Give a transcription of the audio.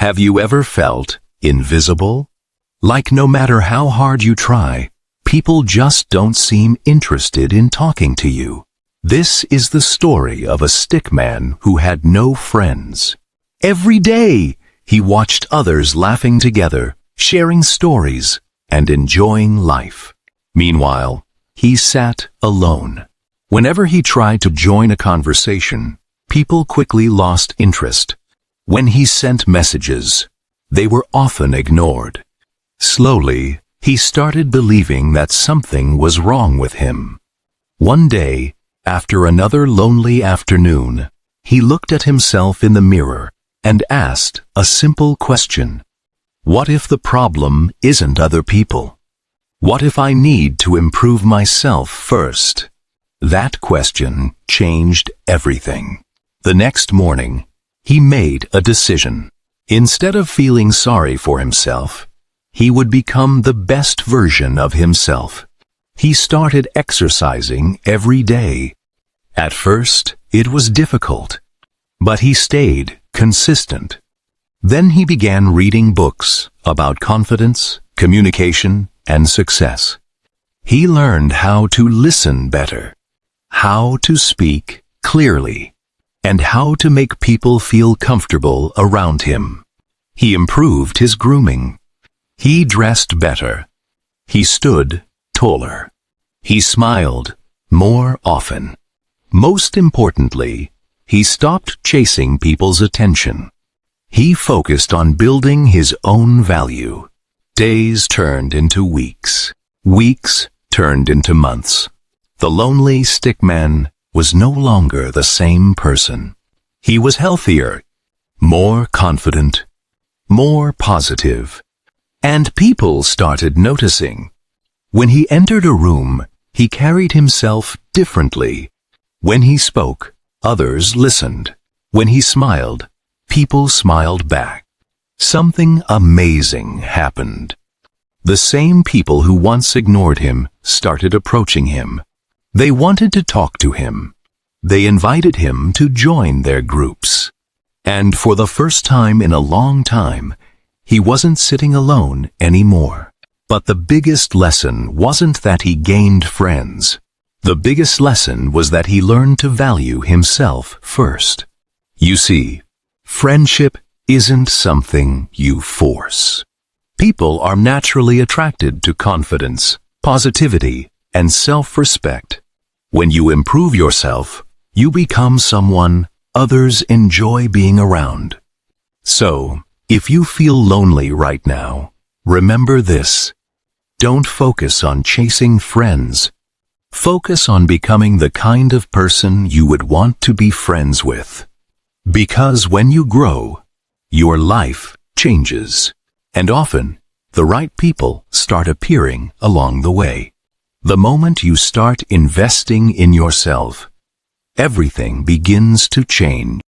Have you ever felt invisible? Like no matter how hard you try, people just don't seem interested in talking to you. This is the story of a stickman who had no friends. Every day, he watched others laughing together, sharing stories, and enjoying life. Meanwhile, he sat alone. Whenever he tried to join a conversation, people quickly lost interest. When he sent messages, they were often ignored. Slowly, he started believing that something was wrong with him. One day, after another lonely afternoon, he looked at himself in the mirror and asked a simple question. What if the problem isn't other people? What if I need to improve myself first? That question changed everything. The next morning, he made a decision. Instead of feeling sorry for himself, he would become the best version of himself. He started exercising every day. At first, it was difficult, but he stayed consistent. Then he began reading books about confidence, communication, and success. He learned how to listen better, how to speak clearly, and how to make people feel comfortable around him. He improved his grooming. He dressed better. He stood taller. He smiled more often. Most importantly, he stopped chasing people's attention. He focused on building his own value. Days turned into weeks. Weeks turned into months. The lonely stickman was no longer the same person. He was healthier, more confident, more positive, and people started noticing. When he entered a room, he carried himself differently. When he spoke, others listened. When he smiled, people smiled back. Something amazing happened. The same people who once ignored him started approaching him. They wanted to talk to him. They invited him to join their groups. And for the first time in a long time, he wasn't sitting alone anymore. But the biggest lesson wasn't that he gained friends. The biggest lesson was that he learned to value himself first. You see, friendship isn't something you force. People are naturally attracted to confidence, positivity, and self-respect. When you improve yourself, you become someone others enjoy being around. So, if you feel lonely right now, remember this. Don't focus on chasing friends. Focus on becoming the kind of person you would want to be friends with. Because when you grow, your life changes. And often, the right people start appearing along the way. The moment you start investing in yourself, everything begins to change.